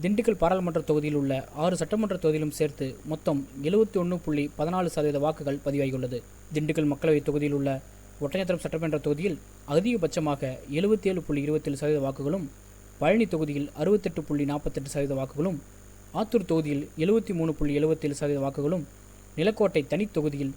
திண்டுக்கல் பாராளுமன்ற தொகுதியில் உள்ள 6 சட்டமன்ற தொகுதியிலும் சேர்த்து மொத்தம் 71.14% வாக்குகள் பதிவாகியுள்ளது. திண்டுக்கல் மக்களவைத் தொகுதியில் உள்ள ஒட்டஞ்சத்திரம் சட்டமன்ற தொகுதியில் அதிகபட்சமாக 77.27% வாக்குகளும், பழனி தொகுதியில் 68.48% வாக்குகளும், ஆத்தூர் தொகுதியில் 73.77% வாக்குகளும், நிலக்கோட்டை தனி தொகுதியில்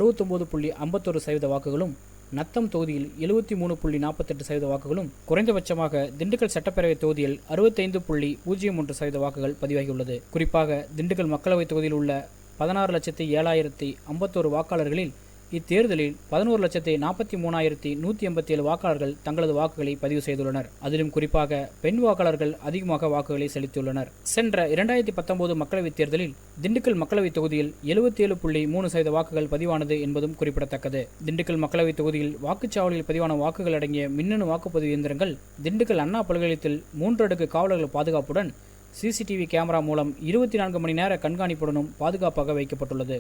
69.51% வாக்குகளும், நத்தம் தொகுதியில் 73.48% வாக்குகளும், குறைந்தபட்சமாக திண்டுக்கல் சட்டப்பேரவை தொகுதியில் 65.01% வாக்குகள் பதிவாகியுள்ளது. குறிப்பாக திண்டுக்கல் மக்களவைத் தொகுதியில் உள்ள 16,07,051 வாக்காளர்களில் இத்தேர்தலில் 11,43,187 வாக்காளர்கள் தங்களது வாக்குகளை பதிவு செய்துள்ளனர். அதிலும் குறிப்பாக பெண் வாக்காளர்கள் அதிகமாக வாக்குகளை செலுத்தியுள்ளனர். சென்ற 2019 மக்களவைத் தேர்தலில் திண்டுக்கல் மக்களவைத் தொகுதியில் 77.3% வாக்குகள் பதிவானது என்பதும் குறிப்பிடத்தக்கது. திண்டுக்கல் மக்களவைத் தொகுதியில் வாக்குச்சாவடியில் பதிவான வாக்குகள் அடங்கிய மின்னணு வாக்குப்பதிவு இயந்திரங்கள் திண்டுக்கல் அண்ணா பல்கலைக்கழகத்தில் 3 அடுக்கு காவலர்கள் பாதுகாப்புடன் CCTV கேமரா மூலம் 24 மணி நேர கண்காணிப்புடனும் பாதுகாப்பாக வைக்கப்பட்டுள்ளது.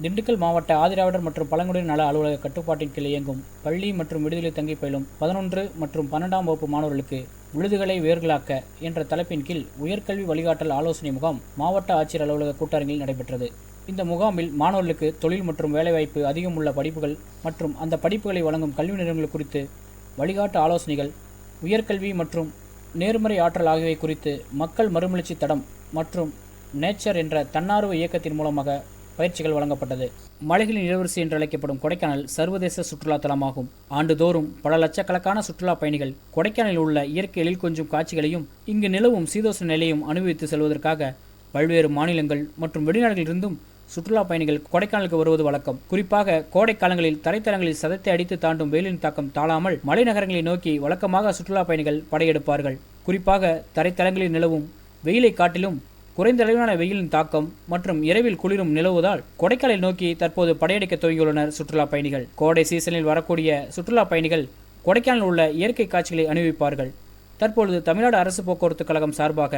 திண்டுக்கல் மாவட்ட ஆதிராவிடர் மற்றும் பழங்குடியினர் நல அலுவலக கட்டுப்பாட்டின் கீழ் இயங்கும் பள்ளி மற்றும் விடுதலை தங்கி பயிலும் 11 மற்றும் 12ஆம் வகுப்பு மாணவர்களுக்கு விழுதுகளை வேர்களாக்க என்ற தலைப்பின் கீழ் உயர்கல்வி வழிகாட்டல் ஆலோசனை முகாம் மாவட்ட ஆட்சியர் அலுவலக கூட்டரங்கில் நடைபெற்றது. இந்த முகாமில் மாணவர்களுக்கு தொழில் மற்றும் வேலைவாய்ப்பு அதிகமுள்ள படிப்புகள் மற்றும் அந்த படிப்புகளை வழங்கும் கல்வி நிறுவனங்கள் குறித்து வழிகாட்டு ஆலோசனைகள், உயர்கல்வி மற்றும் நேர்மறை ஆற்றல் ஆகியவை குறித்து மக்கள் மறுமலர்ச்சி தடம் மற்றும் நேச்சர் என்ற தன்னார்வ இயக்கத்தின் மூலமாக பயிற்சிகள் வழங்கப்பட்டது. மலைகளின் இளவரசி என்று அழைக்கப்படும் கொடைக்கானல் சர்வதேச சுற்றுலா தலமாகும். ஆண்டுதோறும் பல லட்சக்கணக்கான சுற்றுலா பயணிகள் கொடைக்கானலில் உள்ள இயற்கை எழில் கொஞ்சும் காட்சிகளையும் இங்கு நிலவும் சீதோஷ்ண நிலையும் அனுபவித்து செல்வதற்காக பல்வேறு மாநிலங்கள் மற்றும் வெளிநாடுகளிலிருந்தும் சுற்றுலா பயணிகள் கொடைக்கானலுக்கு வருவது வழக்கம். குறிப்பாக கோடை காலங்களில் தரைத்தளங்களில் சதத்தை அடித்து தாண்டும் வெயிலின் தாக்கம் தாழாமல் மலைநகரங்களை நோக்கி வழக்கமாக சுற்றுலா பயணிகள் படையெடுப்பார்கள். குறிப்பாக தரைத்தளங்களில் நிலவும் வெயிலை காட்டிலும் குறைந்த அளவிலான வெயிலின் தாக்கம் மற்றும் இரவில் குளிரும் நிலவுவதால் கொடைக்கானலை நோக்கி தற்போது படையெடுக்க துவங்கியுள்ளனர் சுற்றுலா பயணிகள். கோடை சீசனில் வரக்கூடிய சுற்றுலா பயணிகள் கொடைக்கானலில் உள்ள இயற்கை காட்சிகளை அனுபவிப்பார்கள். தற்பொழுது தமிழ்நாடு அரசு போக்குவரத்து கழகம் சார்பாக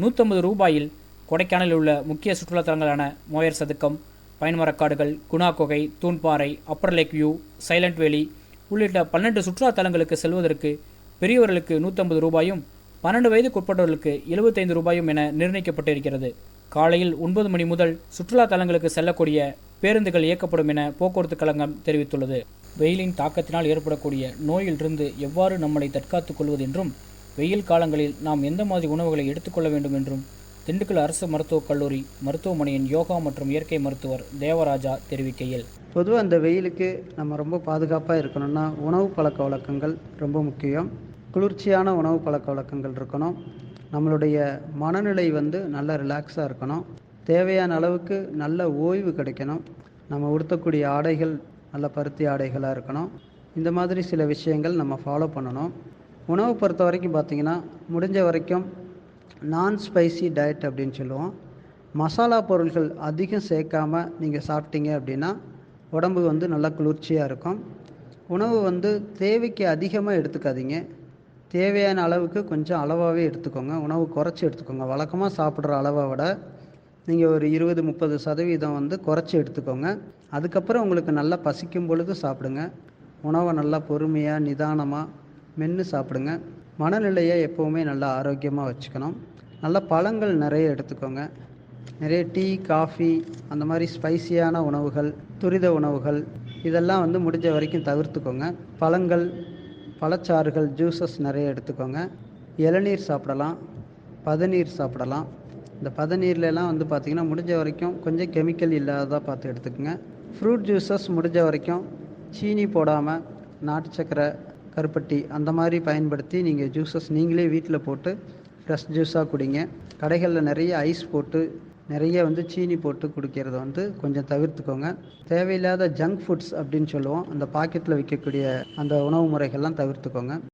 150 ரூபாயில் கொடைக்கானலில் உள்ள முக்கிய சுற்றுலா தலங்களான மோயர் சதுக்கம், பைன்மரக்காடுகள், குணா குகை, தூண்பாறை, Appar lake view, silent valley உள்ளிட்ட 12 சுற்றுலா தலங்களுக்கு செல்வதற்கு பெரியவர்களுக்கு 150 ரூபாயும் 12 வயதுக்குட்பட்டவர்களுக்கு 75 ரூபாயும் என நிர்ணயிக்கப்பட்டிருக்கிறது. காலையில் 9 மணி முதல் சுற்றுலா தலங்களுக்கு செல்லக்கூடிய பேருந்துகள் இயக்கப்படும் என போக்குவரத்து கழகம் தெரிவித்துள்ளது. வெயிலின் தாக்கத்தினால் ஏற்படக்கூடிய நோயிலிருந்து எவ்வாறு நம்மளை தற்காத்துக் கொள்வது என்றும், வெயில் காலங்களில் நாம் எந்த மாதிரி உணவுகளை எடுத்துக்கொள்ள வேண்டும் என்றும் திண்டுக்கல் அரசு மருத்துவக் கல்லூரி மருத்துவமனையின் யோகா மற்றும் இயற்கை மருத்துவர் தேவராஜா தெரிவிக்கையில், பொதுவாக அந்த வெயிலுக்கு நம்ம ரொம்ப பாதுகாப்பாக இருக்கணும்னா உணவு பழக்க வழக்கங்கள் ரொம்ப முக்கியம். குளிர்ச்சியான உணவு பழக்க வழக்கங்கள் இருக்கணும். நம்மளுடைய மனநிலை நல்ல ரிலாக்ஸாக இருக்கணும். தேவையான அளவுக்கு நல்ல ஓய்வு கிடைக்கணும். நம்ம உடுத்தக்கூடிய ஆடைகள் நல்ல பருத்தி ஆடைகளாக இருக்கணும். இந்த மாதிரி சில விஷயங்கள் நம்ம ஃபாலோ பண்ணணும். உணவு பொறுத்த வரைக்கும் பார்த்திங்கன்னா, முடிஞ்ச வரைக்கும் நான் ஸ்பைசி டயட் அப்படின்னு சொல்லுவோம். மசாலா பொருள்கள் அதிகம் சேர்க்காமல் நீங்கள் சாப்பிட்டீங்க அப்படின்னா உடம்பு நல்லா குளிர்ச்சியாக இருக்கும். உணவு தேவைக்கு அதிகமாக எடுத்துக்காதீங்க. தேவையான அளவுக்கு கொஞ்சம் அளவாகவே எடுத்துக்கோங்க. உணவு குறைச்சி எடுத்துக்கோங்க. வழக்கமாக சாப்பிட்ற அளவை விட நீங்கள் ஒரு 20-30% குறைச்சி எடுத்துக்கோங்க. அதுக்கப்புறம் உங்களுக்கு நல்லா பசிக்கும் பொழுது சாப்பிடுங்க. உணவை நல்லா பொறுமையாக நிதானமாக மென்று சாப்பிடுங்க. மனநிலையை எப்போவுமே நல்லா ஆரோக்கியமாக வச்சுக்கணும். நல்ல பழங்கள் நிறைய எடுத்துக்கோங்க. நிறைய டீ, காஃபி, அந்த மாதிரி ஸ்பைசியான உணவுகள், துரித உணவுகள் இதெல்லாம் முடிஞ்ச வரைக்கும் தவிர்த்துக்கோங்க. பழங்கள், பழச்சாறுகள், ஜூஸஸ் நிறைய எடுத்துக்கோங்க. இளநீர் சாப்பிடலாம், பதநீர் சாப்பிடலாம். இந்த பதநீர்லாம் பார்த்திங்கன்னா முடிஞ்ச வரைக்கும் கொஞ்சம் கெமிக்கல் இல்லாததாக பார்த்து எடுத்துக்கோங்க. ஃப்ரூட் ஜூஸஸ் முடிஞ்ச வரைக்கும் சீனி போடாமல் நாட்டு சக்கரை, கருப்பட்டி அந்த மாதிரி பயன்படுத்தி நீங்கள் ஜூஸஸ் நீங்களே வீட்டில் போட்டு ஃப்ரெஷ் ஜூஸாக குடிங்க. கடைகளில் நிறைய ஐஸ் போட்டு நிறைய சீனி போட்டு குடிக்கிறத கொஞ்சம் தவிர்த்துக்கோங்க. தேவையில்லாத ஜங்க் ஃபுட்ஸ் அப்படின்னு சொல்லுவோம், அந்த பாக்கெட்டில் விற்கக்கூடிய அந்த உணவு முறைகள்லாம் தவிர்த்துக்கோங்க.